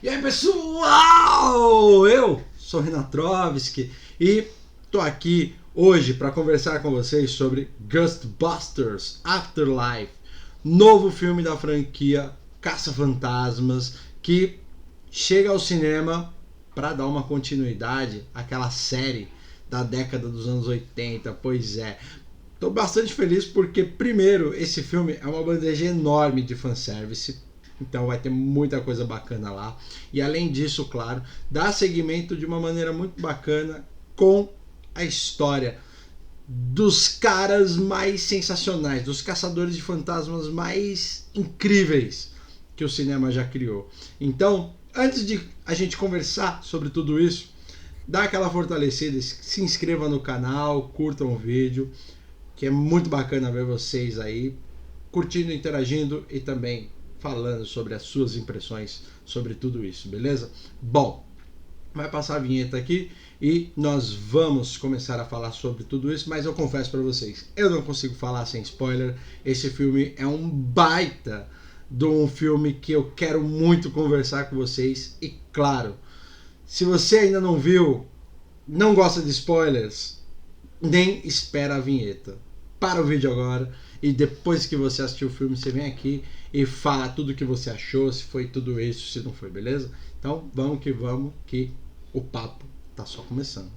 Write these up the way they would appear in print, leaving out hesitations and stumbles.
E aí pessoal, eu sou Renan Trotsky e tô aqui hoje para conversar com vocês sobre Ghostbusters Afterlife, novo filme da franquia Caça-Fantasmas que chega ao cinema para dar uma continuidade àquela série da década dos anos 80. Pois é, tô bastante feliz porque, primeiro, esse filme é uma bandeja enorme de fanservice, então vai ter muita coisa bacana lá. E além disso, claro, dá seguimento de uma maneira muito bacana com a história dos caras mais sensacionais, dos caçadores de fantasmas mais incríveis que o cinema já criou. Então, antes de a gente conversar sobre tudo isso, dá aquela fortalecida, se inscreva no canal, curtam o vídeo, que é muito bacana ver vocês aí curtindo, interagindo e também falando sobre as suas impressões sobre tudo isso, beleza? Bom, vai passar a vinheta aqui e nós vamos começar a falar sobre tudo isso, mas eu confesso para vocês, eu não consigo falar sem spoiler. Esse filme é um baita de um filme que eu quero muito conversar com vocês e, claro, se você ainda não viu, não gosta de spoilers, nem espera a vinheta. Para o vídeo agora e depois que você assistiu o filme, você vem aqui e fala tudo o que você achou, se foi tudo isso, se não foi, beleza? Então vamos, que o papo tá só começando.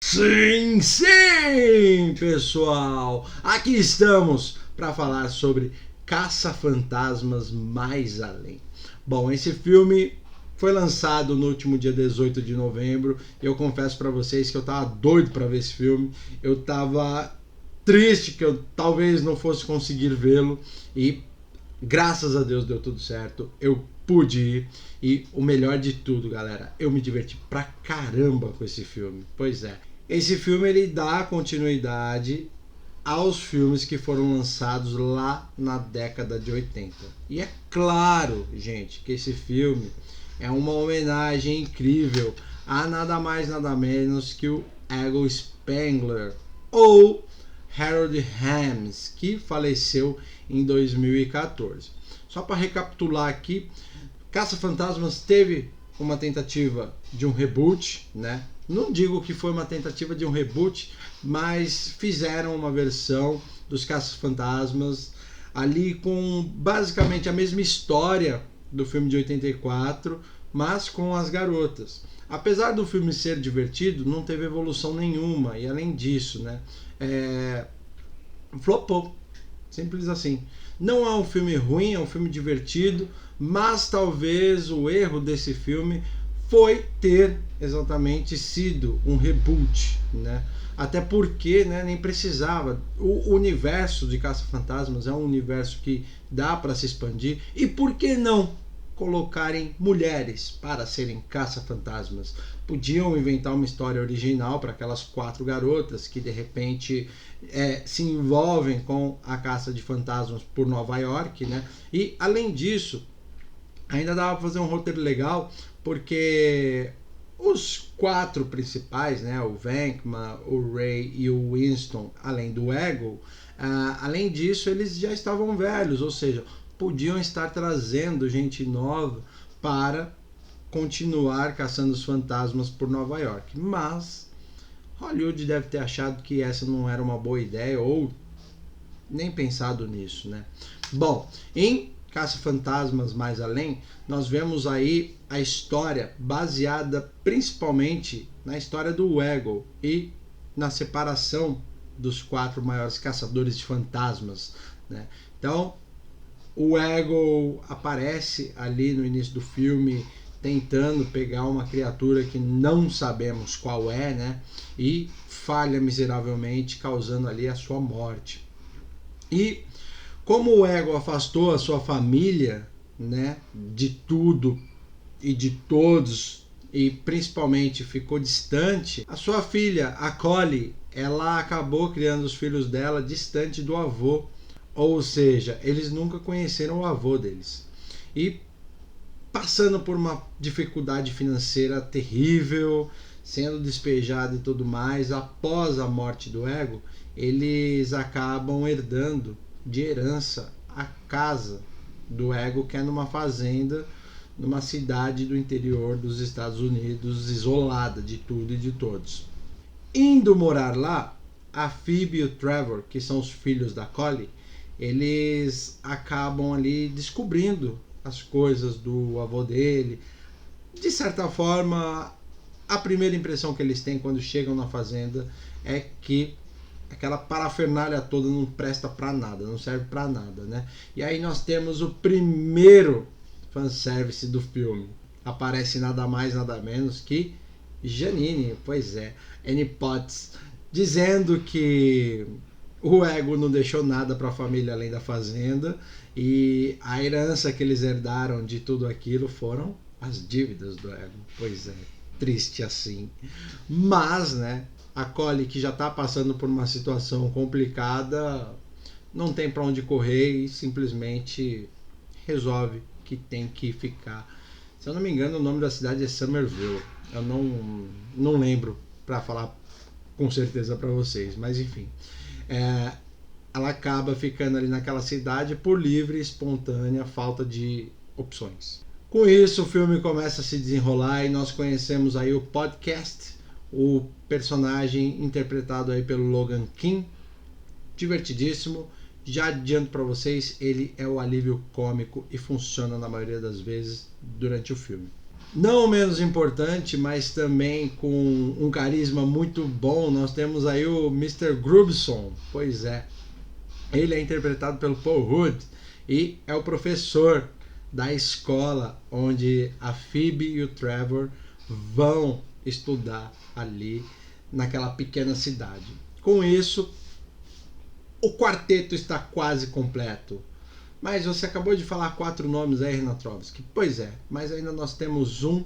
Sim, sim, pessoal! Aqui estamos para falar sobre Caça-Fantasmas Mais Além. Bom, esse filme foi lançado no último dia 18 de novembro e eu confesso para vocês que eu tava doido para ver esse filme. Eu tava triste que eu talvez não fosse conseguir vê-lo e graças a Deus deu tudo certo. Eu pude ir e o melhor de tudo, galera, eu me diverti pra caramba com esse filme. Pois é. Esse filme ele dá continuidade aos filmes que foram lançados lá na década de 80. E é claro, gente, que esse filme é uma homenagem incrível a nada mais nada menos que o Eagle Spengler ou Harold Ramis, que faleceu em 2014. Só para recapitular aqui, Caça-Fantasmas teve uma tentativa de um reboot, né? Não digo que foi uma tentativa de um reboot, mas fizeram uma versão dos Caça-Fantasmas ali com basicamente a mesma história do filme de 84, mas com as garotas. Apesar do filme ser divertido, não teve evolução nenhuma e além disso, né, flopou, simples assim. Não é um filme ruim, é um filme divertido, mas talvez o erro desse filme foi ter exatamente sido um reboot, né? Até porque, né, nem precisava. O universo de Caça-Fantasmas é um universo que dá para se expandir. E por que não colocarem mulheres para serem caça-fantasmas? Podiam inventar uma história original para aquelas 4 garotas que de repente se envolvem com a caça de fantasmas por Nova York, né? E além disso, ainda dava para fazer um roteiro legal, porque os 4 principais, né, o Venkman, o Ray e o Winston, além do Ego, além disso eles já estavam velhos, ou seja, podiam estar trazendo gente nova para continuar caçando os fantasmas por Nova York. Mas Hollywood deve ter achado que essa não era uma boa ideia ou nem pensado nisso, né? Bom, em Caça-Fantasmas Mais Além, nós vemos aí a história baseada principalmente na história do Ego e na separação dos 4 maiores caçadores de fantasmas, né? Então, o Ego aparece ali no início do filme tentando pegar uma criatura que não sabemos qual é, né? E falha miseravelmente, causando ali a sua morte. E como o Ego afastou a sua família, né, de tudo e de todos, e principalmente ficou distante, a sua filha, a Collie, ela acabou criando os filhos dela distante do avô. Ou seja, eles nunca conheceram o avô deles. E passando por uma dificuldade financeira terrível, sendo despejado e tudo mais, após a morte do Ego, eles acabam herdando de herança a casa do Ego, que é numa fazenda, numa cidade do interior dos Estados Unidos, isolada de tudo e de todos. Indo morar lá, a Phoebe e o Trevor, que são os filhos da Collie, eles acabam ali descobrindo as coisas do avô dele. De certa forma, a primeira impressão que eles têm quando chegam na fazenda é que aquela parafernália toda não presta pra nada, não serve pra nada, né? E aí nós temos o primeiro fanservice do filme. Aparece nada mais, nada menos que Janine, pois é, Annie Potts, dizendo que o Ego não deixou nada para a família além da fazenda e a herança que eles herdaram de tudo aquilo foram as dívidas do Ego. Pois é, triste assim. Mas, né, a Collie, que já está passando por uma situação complicada, não tem para onde correr e simplesmente resolve que tem que ficar. Se eu não me engano, o nome da cidade é Somerville. Eu não lembro para falar com certeza para vocês, mas enfim. Ela acaba ficando ali naquela cidade por livre e espontânea falta de opções. Com isso, o filme começa a se desenrolar e nós conhecemos aí o Podcast, o personagem interpretado aí pelo Logan King, divertidíssimo. Já adianto para vocês, ele é o alívio cômico e funciona na maioria das vezes durante o filme. Não menos importante, mas também com um carisma muito bom, nós temos aí o Mr. Grubson. Pois é, ele é interpretado pelo Paul Rudd e é o professor da escola onde a Phoebe e o Trevor vão estudar ali naquela pequena cidade. Com isso, o quarteto está quase completo. Mas você acabou de falar 4 nomes aí, Renatrovski. Pois é, mas ainda nós temos um.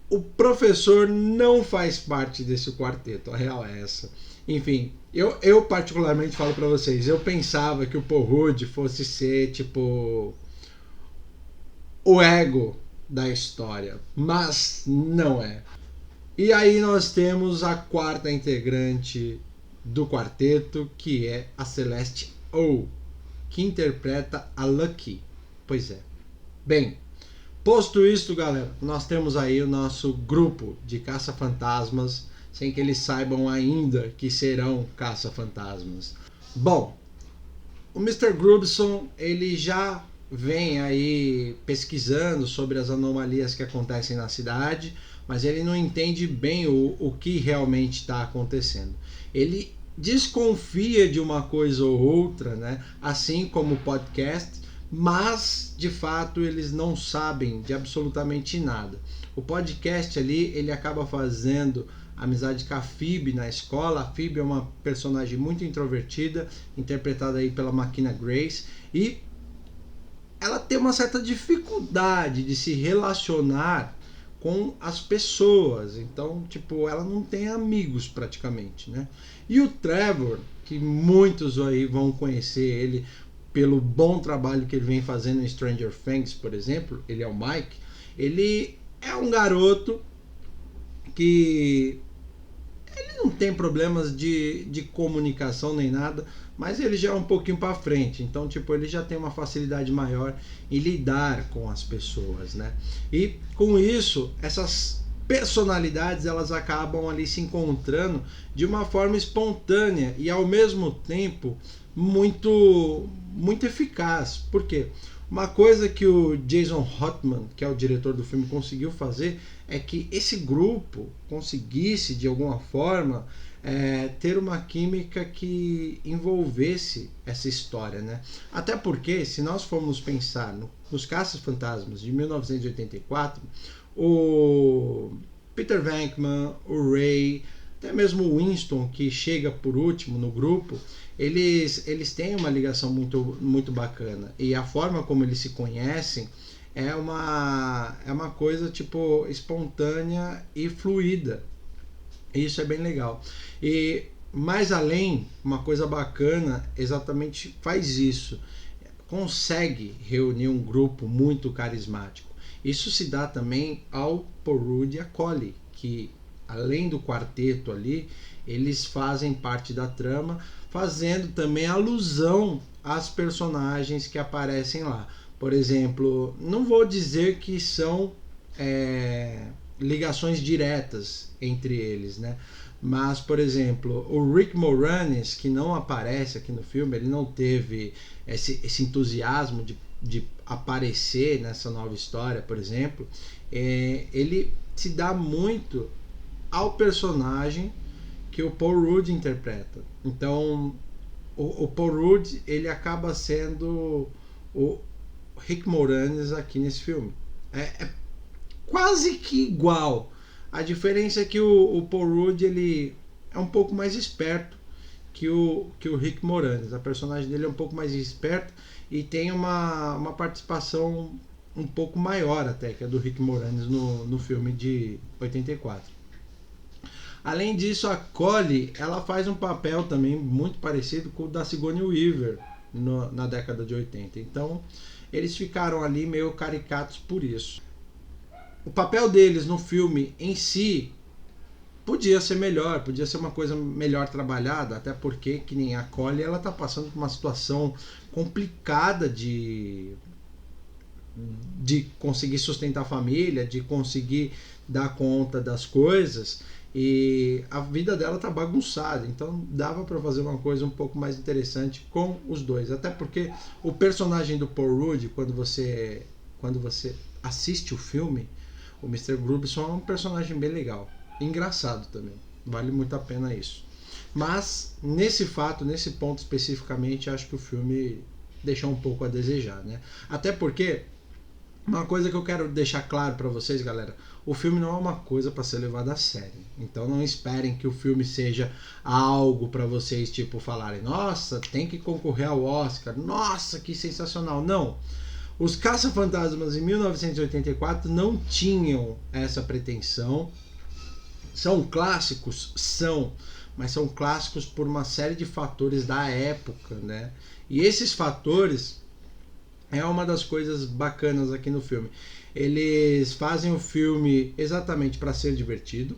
O professor não faz parte desse quarteto, a real é essa. Enfim, eu particularmente falo para vocês, eu pensava que o Paul Rudd fosse ser tipo o Ego da história, mas não é. E aí nós temos a quarta integrante do quarteto, que é a Celeste Oh, que interpreta a Lucky. Pois é. Bem, posto isto, galera, nós temos aí o nosso grupo de caça-fantasmas, sem que eles saibam ainda que serão caça-fantasmas. Bom, o Mr. Grubson, ele já vem aí pesquisando sobre as anomalias que acontecem na cidade, mas ele não entende bem o que realmente está acontecendo. Ele desconfia de uma coisa ou outra, né? Assim como o Podcast, mas de fato eles não sabem de absolutamente nada. O Podcast ali, ele acaba fazendo amizade com a Phoebe na escola. A Phoebe é uma personagem muito introvertida, interpretada aí pela Makina Grace, e ela tem uma certa dificuldade de se relacionar com as pessoas. Então, tipo, ela não tem amigos praticamente, né? E o Trevor, que muitos aí vão conhecer ele pelo bom trabalho que ele vem fazendo em Stranger Things, por exemplo, ele é o Mike. Ele é um garoto que ele não tem problemas de comunicação nem nada, mas ele já é um pouquinho para frente, então tipo, ele já tem uma facilidade maior em lidar com as pessoas, né? E com isso, essas personalidades, elas acabam ali se encontrando de uma forma espontânea e ao mesmo tempo muito eficaz. Por quê? Uma coisa que o Jason Reitman, que é o diretor do filme, conseguiu fazer é que esse grupo conseguisse de alguma forma ter uma química que envolvesse essa história, né? Até porque, se nós formos pensar nos Caça-Fantasmas de 1984, o Peter Venkman, o Ray, até mesmo o Winston, que chega por último no grupo, eles têm uma ligação muito bacana. E a forma como eles se conhecem é uma coisa tipo espontânea e fluida. Isso é bem legal. E mais além, uma coisa bacana exatamente faz isso. Consegue reunir um grupo muito carismático. Isso se dá também ao Paul Rudd e a Collie, que além do quarteto ali, eles fazem parte da trama, fazendo também alusão às personagens que aparecem lá. Por exemplo, não vou dizer que são ligações diretas entre eles, né? Mas, por exemplo, o Rick Moranis, que não aparece aqui no filme, ele não teve esse entusiasmo de aparecer nessa nova história, por exemplo, ele se dá muito ao personagem que o Paul Rudd interpreta. Então, o Paul Rudd, ele acaba sendo o Rick Moranis aqui nesse filme. É quase que igual. A diferença é que o Paul Rudd, ele é um pouco mais esperto que o Rick Moranis. A personagem dele é um pouco mais esperta e tem uma participação um pouco maior até que a do Rick Moranis no filme de 84. Além disso, a Collie, ela faz um papel também muito parecido com o da Sigourney Weaver na década de 80. Então, eles ficaram ali meio caricatos por isso. O papel deles no filme em si podia ser melhor, podia ser uma coisa melhor trabalhada, até porque, que nem a Collie, ela tá passando por uma situação complicada de conseguir sustentar a família, de conseguir dar conta das coisas, e a vida dela tá bagunçada, então dava para fazer uma coisa um pouco mais interessante com os dois, até porque o personagem do Paul Rudd, quando você assiste o filme, o Mr. Grubson é um personagem bem legal, engraçado também, vale muito a pena isso. Mas nesse ponto especificamente, acho que o filme deixou um pouco a desejar, né? Até porque uma coisa que eu quero deixar claro para vocês, galera, o filme não é uma coisa para ser levado a sério. Então não esperem que o filme seja algo para vocês tipo falarem: "Nossa, tem que concorrer ao Oscar. Nossa, que sensacional". Não. Os Caça-Fantasmas em 1984 não tinham essa pretensão. São clássicos? São, mas são clássicos por uma série de fatores da época, né? E esses fatores é uma das coisas bacanas aqui no filme. Eles fazem o filme exatamente para ser divertido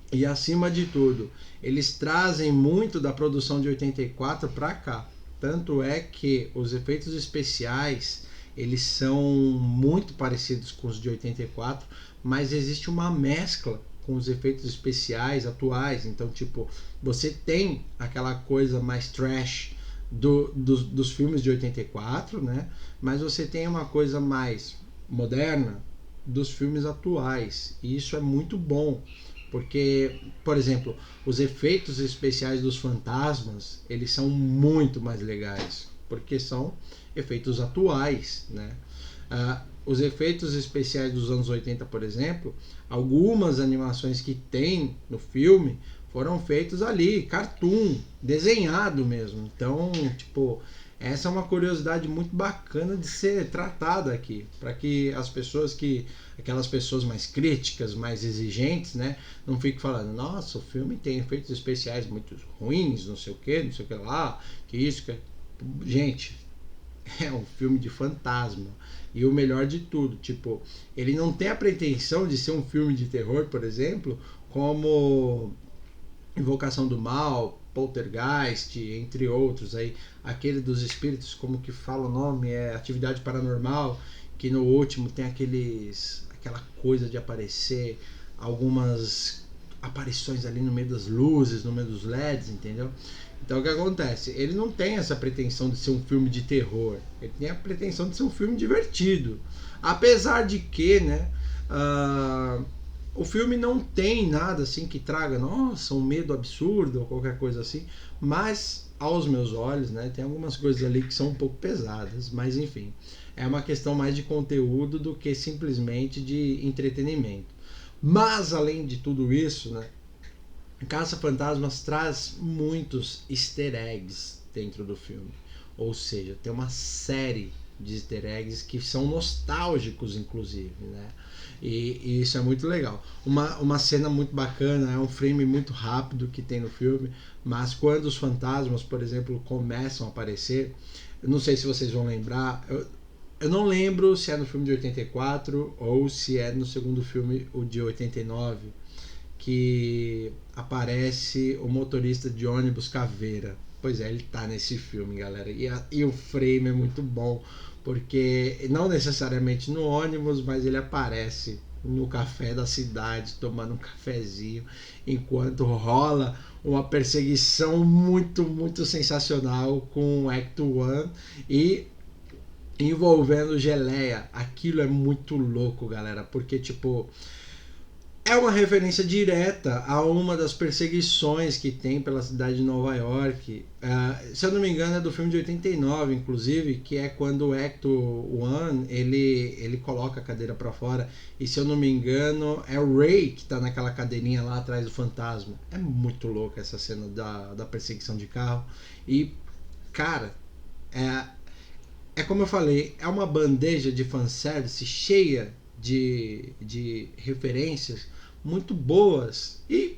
e, acima de tudo, eles trazem muito da produção de 84 para cá. Tanto é que os efeitos especiais, eles são muito parecidos com os de 84, mas existe uma mescla com os efeitos especiais atuais. Então, tipo, você tem aquela coisa mais trash dos filmes de 84, né? Mas você tem uma coisa mais moderna dos filmes atuais. E isso é muito bom, porque, por exemplo, os efeitos especiais dos fantasmas, eles são muito mais legais, porque são efeitos atuais, né? Os efeitos especiais dos anos 80, por exemplo, algumas animações que tem no filme foram feitos ali, cartoon, desenhado mesmo. Então, tipo, essa é uma curiosidade muito bacana de ser tratada aqui, para que aquelas pessoas mais críticas, mais exigentes, né, não fiquem falando: "Nossa, o filme tem efeitos especiais muito ruins, não sei o que lá, que isso, que..." Gente, é um filme de fantasma. E o melhor de tudo, tipo, ele não tem a pretensão de ser um filme de terror, por exemplo, como Invocação do Mal, Poltergeist, entre outros aí, aquele dos espíritos, como que fala o nome, é Atividade Paranormal, que no último tem aquela coisa de aparecer algumas aparições ali no meio das luzes, no meio dos LEDs, entendeu? Então o que acontece? Ele não tem essa pretensão de ser um filme de terror, ele tem a pretensão de ser um filme divertido, apesar de que, né, o filme não tem nada assim que traga, nossa, um medo absurdo ou qualquer coisa assim, mas aos meus olhos, né, tem algumas coisas ali que são um pouco pesadas, mas enfim, é uma questão mais de conteúdo do que simplesmente de entretenimento. Mas além de tudo isso, né, Caça-Fantasmas traz muitos easter eggs dentro do filme, ou seja, tem uma série de easter eggs que são nostálgicos, inclusive, né? E isso é muito legal. Uma cena muito bacana, é um frame muito rápido que tem no filme, mas quando os fantasmas, por exemplo, começam a aparecer, eu não sei se vocês vão lembrar, eu não lembro se é no filme de 84 ou se é no segundo filme, o de 89, que aparece o motorista de ônibus Caveira. Pois é, ele tá nesse filme, galera. E o frame é muito bom, porque não necessariamente no ônibus, mas ele aparece no café da cidade, tomando um cafezinho, enquanto rola uma perseguição muito, muito sensacional com o Act One e envolvendo geleia. Aquilo é muito louco, galera, porque tipo é uma referência direta a uma das perseguições que tem pela cidade de Nova York. Se eu não me engano é do filme de 89, inclusive, que é quando o Act One ele coloca a cadeira para fora. E se eu não me engano é o Ray que tá naquela cadeirinha lá atrás do fantasma. É muito louca essa cena da perseguição de carro. E, cara, é como eu falei, é uma bandeja de fanservice cheia de referências muito boas. E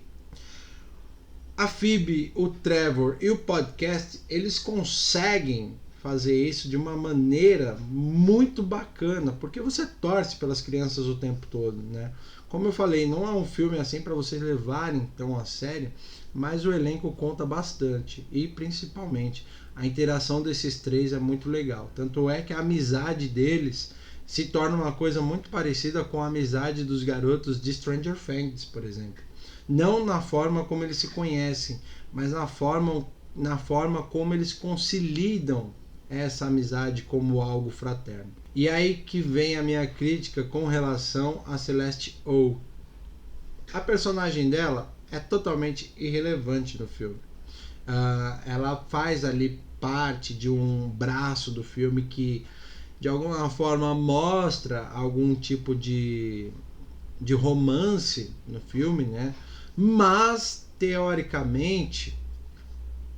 a Phoebe, o Trevor e o podcast, eles conseguem fazer isso de uma maneira muito bacana, porque você torce pelas crianças o tempo todo, né? Como eu falei, não é um filme assim para vocês levarem tão a sério, mas o elenco conta bastante e principalmente a interação desses três é muito legal. Tanto é que a amizade deles se torna uma coisa muito parecida com a amizade dos garotos de Stranger Things, por exemplo. Não na forma como eles se conhecem, mas na forma como eles conciliam essa amizade como algo fraterno. E aí que vem a minha crítica com relação a Celeste Oh. A personagem dela é totalmente irrelevante no filme. Ela faz ali parte de um braço do filme que de alguma forma mostra algum tipo de romance no filme, né? Mas teoricamente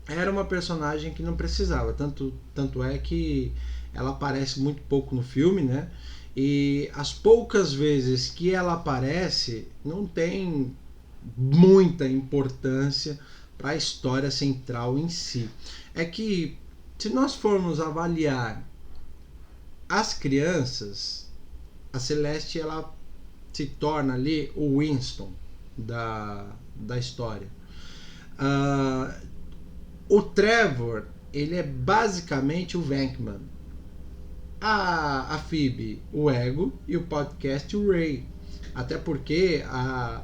era uma personagem que não precisava, tanto é que ela aparece muito pouco no filme, né? E as poucas vezes que ela aparece não tem muita importância para a história central em si. É que se nós formos avaliar as crianças, a Celeste ela se torna ali o Winston da história. O Trevor ele é basicamente o Venkman. A Phoebe, o Ego, e o podcast, o Ray. Até porque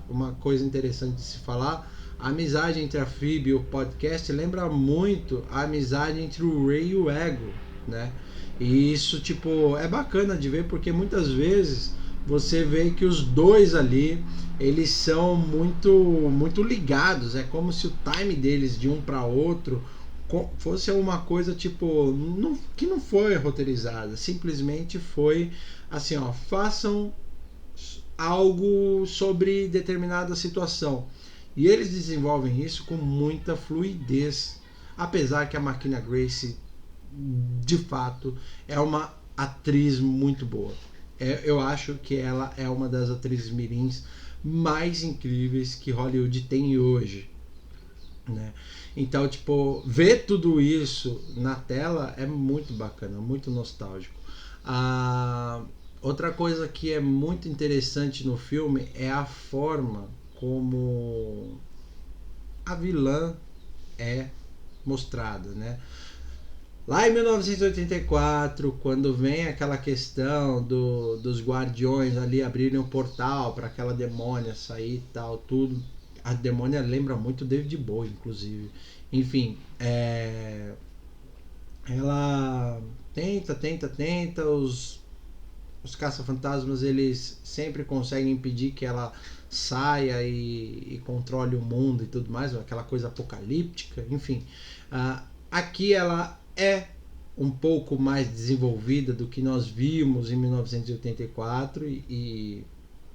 uma coisa interessante de se falar, a amizade entre a Phoebe e o podcast lembra muito a amizade entre o Ray e o Ego, né? E isso tipo é bacana de ver porque muitas vezes você vê que os dois ali eles são muito ligados. É como se o time deles de um para outro fosse uma coisa tipo que não foi roteirizada, simplesmente foi assim, ó, façam algo sobre determinada situação e eles desenvolvem isso com muita fluidez, apesar que a Marquina Grace de fato é uma atriz muito boa. Eu acho que ela é uma das atrizes mirins mais incríveis que Hollywood tem hoje, né? Então, tipo, ver tudo isso na tela é muito bacana, muito nostálgico. Outra coisa que é muito interessante no filme é a forma como a vilã é mostrada, né? Lá em 1984, quando vem aquela questão dos guardiões ali abrirem um portal para aquela demônia sair e tal, tudo. A demônia lembra muito David Bowie, inclusive. Enfim, ela tenta, os caça-fantasmas eles sempre conseguem impedir que ela saia e controle o mundo e tudo mais, aquela coisa apocalíptica, enfim. Aqui ela é um pouco mais desenvolvida do que nós vimos em 1984 e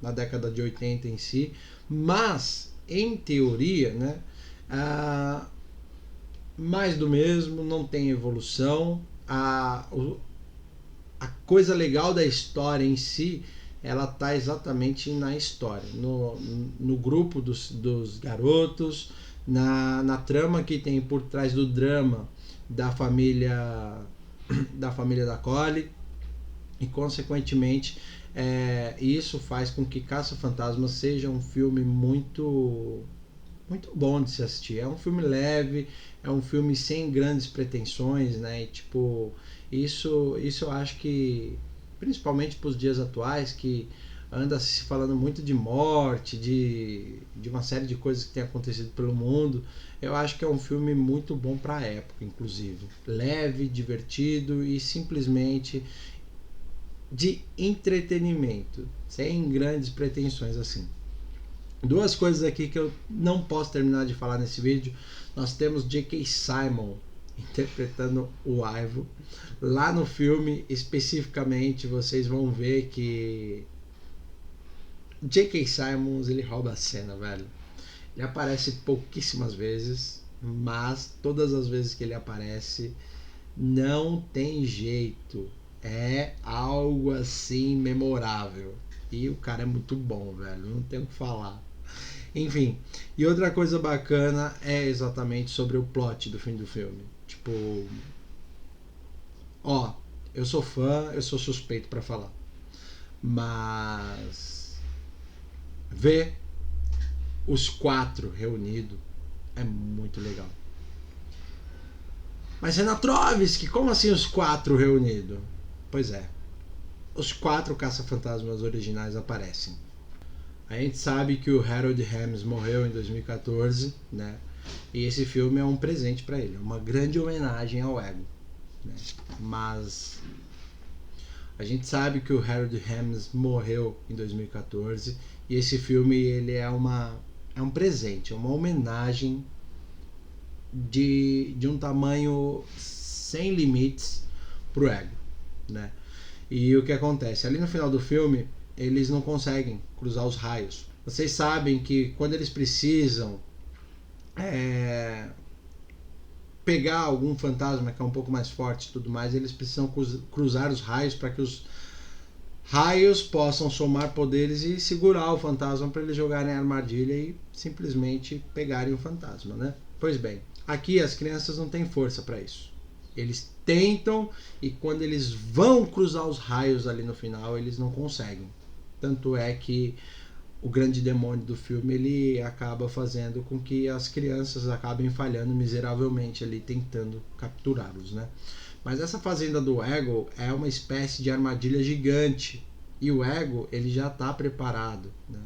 na década de 80 em si, mas em teoria, né, mais do mesmo, não tem evolução. A coisa legal da história em si, ela está exatamente na história, no grupo dos garotos, na trama que tem por trás do drama da família da Collie, e consequentemente isso faz com que Caça-Fantasmas seja um filme muito muito bom de se assistir. É um filme leve, é um filme sem grandes pretensões, né? E, tipo, isso eu acho que, principalmente para os dias atuais, que anda se falando muito de morte, de uma série de coisas que tem acontecido pelo mundo, eu acho que é um filme muito bom para a época, inclusive. Leve, divertido e simplesmente de entretenimento, sem grandes pretensões assim. Duas coisas aqui que eu não posso terminar de falar nesse vídeo. Nós temos J.K. Simmons interpretando o Ivo. Lá no filme, especificamente, vocês vão ver que J.K. Simmons, ele rouba a cena, velho. Ele aparece pouquíssimas vezes, mas todas as vezes que ele aparece, não tem jeito. É algo assim memorável. E o cara é muito bom, velho. Não tem o que falar. Enfim, e outra coisa bacana é exatamente sobre o plot do fim do filme. Tipo, ó, eu sou fã, eu sou suspeito pra falar. Mas ver os quatro reunidos é muito legal. Mas Renatrovski, como assim os quatro reunidos? Pois é, os quatro caça-fantasmas originais aparecem. A gente sabe que o Harold Ramis morreu em 2014, né? E esse filme é um presente para ele, uma grande homenagem ao Ego, né? Mas a gente sabe que o Harold Ramis morreu em 2014 e esse filme ele é um presente, é uma homenagem de um tamanho sem limites pro Ego, né? E o que acontece? Ali no final do filme, eles não conseguem cruzar os raios. Vocês sabem que quando eles precisam pegar algum fantasma que é um pouco mais forte e tudo mais, eles precisam cruzar os raios para que os raios possam somar poderes e segurar o fantasma para eles jogarem a armadilha e simplesmente pegarem o fantasma, né? Pois bem, aqui as crianças não têm força para isso. Eles tentam e quando eles vão cruzar os raios ali no final, eles não conseguem. Tanto é que o grande demônio do filme ele acaba fazendo com que as crianças acabem falhando miseravelmente ali tentando capturá-los, né? Mas essa fazenda do Ego é uma espécie de armadilha gigante e o Ego ele já está preparado, né?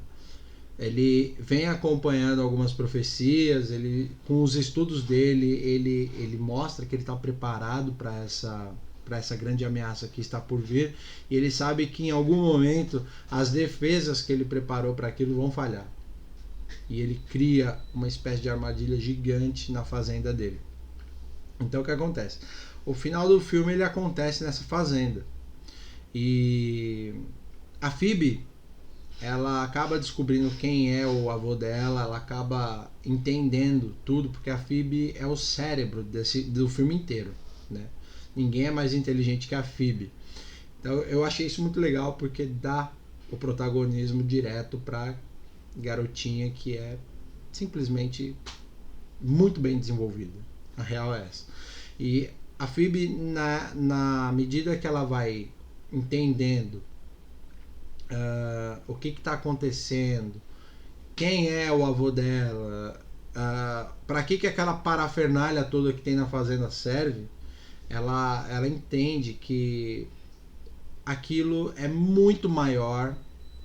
Ele vem acompanhando algumas profecias, ele com os estudos dele ele mostra que ele está preparado para essa grande ameaça que está por vir e ele sabe que em algum momento as defesas que ele preparou para aquilo vão falhar e ele cria uma espécie de armadilha gigante na fazenda dele. Então o que acontece? O final do filme ele acontece nessa fazenda e a Phoebe ela acaba descobrindo quem é o avô dela, ela acaba entendendo tudo, porque a Phoebe é o cérebro do filme inteiro, né? Ninguém é mais inteligente que a Phoebe. Então eu achei isso muito legal, porque dá o protagonismo direto pra garotinha que é simplesmente muito bem desenvolvida. A real é essa. E a Phoebe, na medida que ela vai entendendo o que está acontecendo, quem é o avô dela, para que aquela parafernália toda que tem na fazenda serve, ela entende que aquilo é muito maior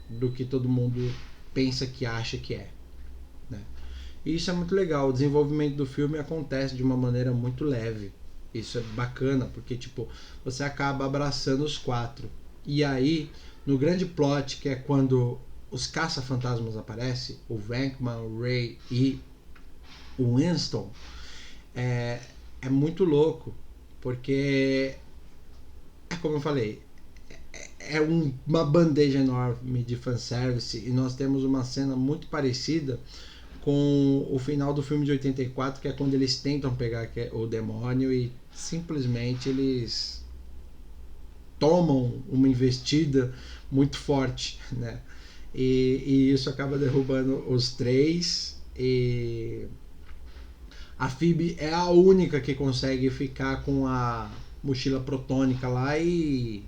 do que todo mundo pensa que acha que é, né? E isso é muito legal. O desenvolvimento do filme acontece de uma maneira muito leve. Isso é bacana porque tipo você acaba abraçando os quatro e aí no grande plot, que é quando os caça-fantasmas aparecem, o Venkman, o Ray e o Winston, é muito louco, porque é como eu falei, é uma bandeja enorme de fanservice e nós temos uma cena muito parecida com o final do filme de 84, que é quando eles tentam pegar o demônio e simplesmente eles tomam uma investida muito forte, né? E isso acaba derrubando os três e a Phoebe é a única que consegue ficar com a mochila protônica lá e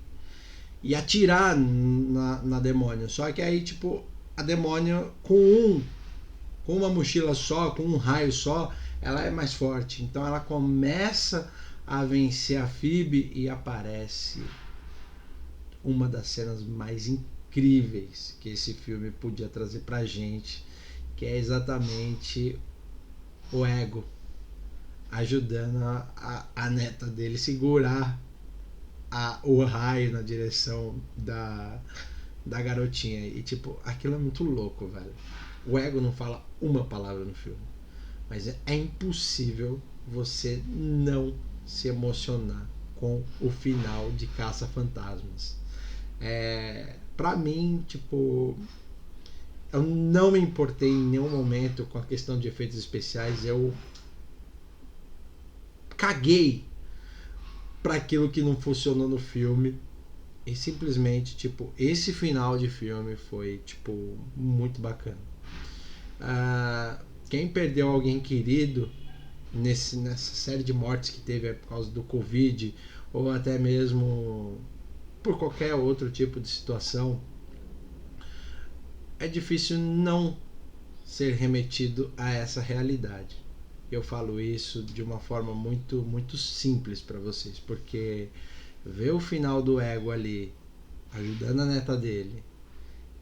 atirar na demônio. Só que aí tipo a demônio com com uma mochila só, com um raio só, ela é mais forte. Então ela começa a vencer a Phoebe e aparece uma das cenas mais incríveis que esse filme podia trazer pra gente, que é exatamente o Ego ajudando a neta dele segurar o raio na direção da garotinha. E tipo, aquilo é muito louco, velho. O Ego não fala uma palavra no filme, mas é impossível você não se emocionar com o final de Caça-Fantasmas. Pra mim, tipo, eu não me importei em nenhum momento com a questão de efeitos especiais. Eu caguei para aquilo que não funcionou no filme. E simplesmente, tipo, esse final de filme foi, tipo, muito bacana. Quem perdeu alguém querido nessa série de mortes que teve por causa do Covid, ou até mesmo por qualquer outro tipo de situação, é difícil não ser remetido a essa realidade. Eu falo isso de uma forma muito, muito simples para vocês, porque ver o final do Ego ali, ajudando a neta dele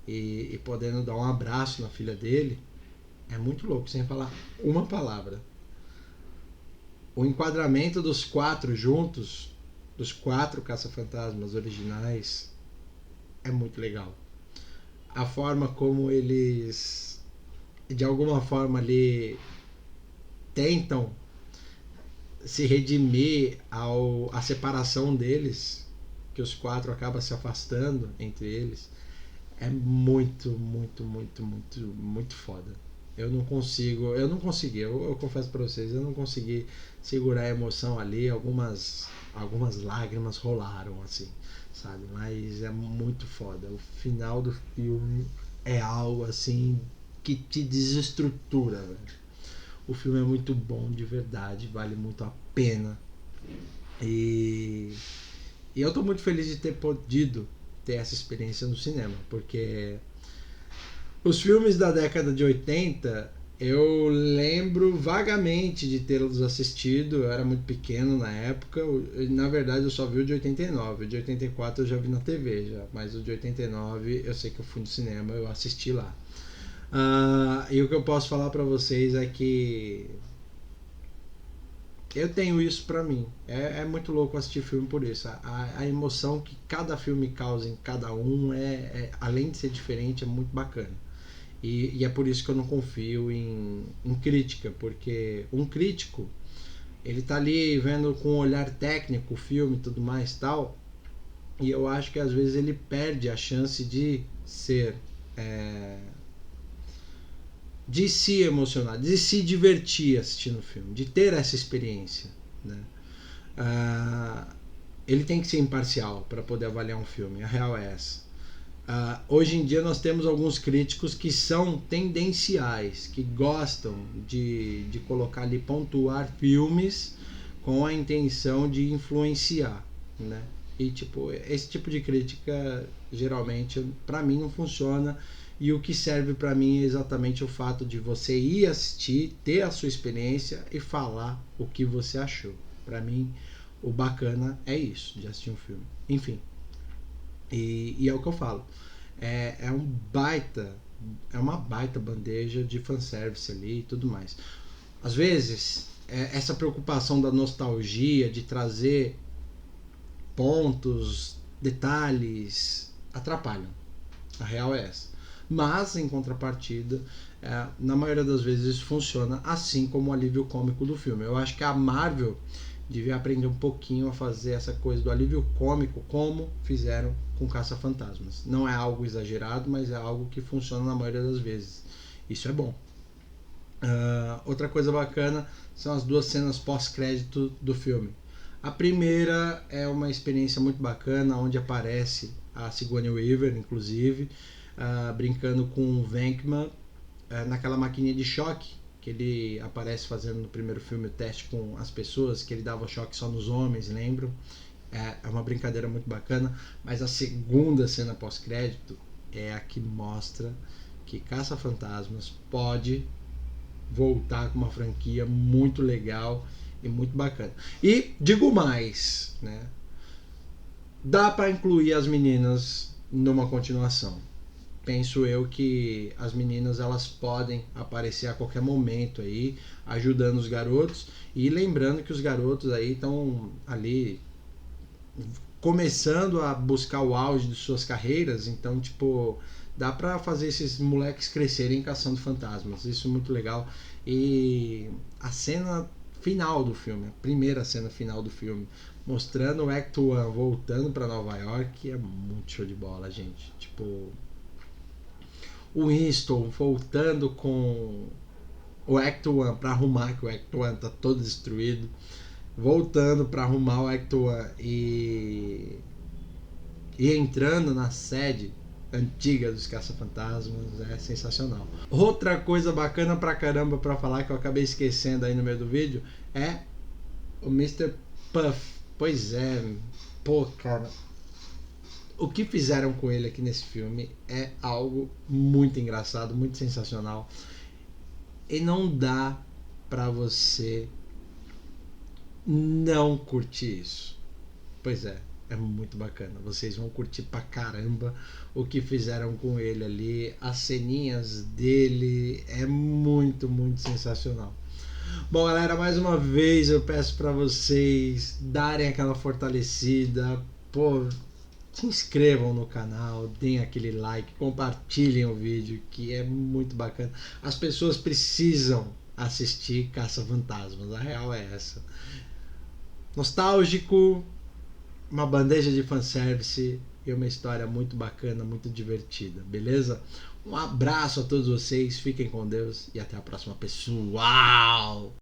e podendo dar um abraço na filha dele, é muito louco, sem falar uma palavra. O enquadramento dos 4 juntos, dos 4 caça-fantasmas originais, é muito legal. A forma como eles, de alguma forma ali, tentam se redimir a separação deles, que os 4 acabam se afastando entre eles, é muito, muito, muito, muito, muito foda. Eu confesso pra vocês, eu não consegui segurar a emoção ali. Algumas lágrimas rolaram, assim, sabe? Mas é muito foda. O final do filme é algo, assim, que te desestrutura, velho. O filme é muito bom, de verdade, vale muito a pena. E eu tô muito feliz de ter podido ter essa experiência no cinema, porque os filmes da década de 80 eu lembro vagamente de tê-los assistido. Eu era muito pequeno na época. Na verdade eu só vi o de 89. O de 84 eu já vi na TV já, mas o de 89 eu sei que eu fui no cinema, eu assisti lá. E o que eu posso falar pra vocês é que eu tenho isso pra mim. É muito louco assistir filme por isso. A emoção que cada filme causa em cada um além de ser diferente, é muito bacana. E é por isso que eu não confio em crítica, porque um crítico, ele tá ali vendo com um olhar técnico o filme e tudo mais tal, e eu acho que às vezes ele perde a chance de ser de se emocionar, de se divertir assistindo o filme, de ter essa experiência, né? Ele tem que ser imparcial para poder avaliar um filme, a real é essa. Hoje em dia nós temos alguns críticos que são tendenciais, que gostam de colocar ali, pontuar filmes com a intenção de influenciar, né? E tipo, esse tipo de crítica geralmente para mim não funciona. E o que serve para mim é exatamente o fato de você ir assistir, ter a sua experiência e falar o que você achou. Para mim, o bacana é isso, de assistir um filme. Enfim, e é o que eu falo. É uma baita bandeja de fanservice ali e tudo mais. Às vezes, essa preocupação da nostalgia, de trazer pontos, detalhes, atrapalham. A real é essa. Mas, em contrapartida, na maioria das vezes isso funciona, assim como o alívio cômico do filme. Eu acho que a Marvel devia aprender um pouquinho a fazer essa coisa do alívio cômico, como fizeram com Caça-Fantasmas. Não é algo exagerado, mas é algo que funciona na maioria das vezes. Isso é bom. Outra coisa bacana são as 2 cenas pós-crédito do filme. A primeira é uma experiência muito bacana, onde aparece a Sigourney Weaver, inclusive, brincando com o Venkman naquela maquininha de choque que ele aparece fazendo no primeiro filme, o teste com as pessoas, que ele dava choque só nos homens, lembram? É uma brincadeira muito bacana. Mas a segunda cena pós-crédito é a que mostra que Caça-Fantasmas pode voltar com uma franquia muito legal e muito bacana. E digo mais, né? Dá para incluir as meninas numa continuação. Penso eu que as meninas elas podem aparecer a qualquer momento aí, ajudando os garotos, e lembrando que os garotos aí estão ali começando a buscar o auge de suas carreiras, então tipo, dá pra fazer esses moleques crescerem caçando fantasmas. Isso é muito legal. E a cena final do filme, a primeira cena final do filme, mostrando o Act One voltando pra Nova York, é muito show de bola, gente. Tipo, o Winston voltando com o Act One pra arrumar, que o Act One tá todo destruído, voltando para arrumar o Act One e entrando na sede antiga dos Caça-Fantasmas é sensacional. Outra coisa bacana pra caramba pra falar que eu acabei esquecendo aí no meio do vídeo é o Mr. Puff. Pois é, pô, cara, o que fizeram com ele aqui nesse filme é algo muito engraçado, muito sensacional. E não dá pra você não curtir isso. Pois é muito bacana. Vocês vão curtir pra caramba o que fizeram com ele ali. As ceninhas dele é muito, muito sensacional. Bom, galera, mais uma vez eu peço pra vocês darem aquela fortalecida. Pô, se inscrevam no canal, deem aquele like, compartilhem o vídeo, que é muito bacana. As pessoas precisam assistir Caça-Fantasmas, a real é essa. Nostálgico, uma bandeja de fanservice e uma história muito bacana, muito divertida, beleza? Um abraço a todos vocês, fiquem com Deus e até a próxima, pessoal!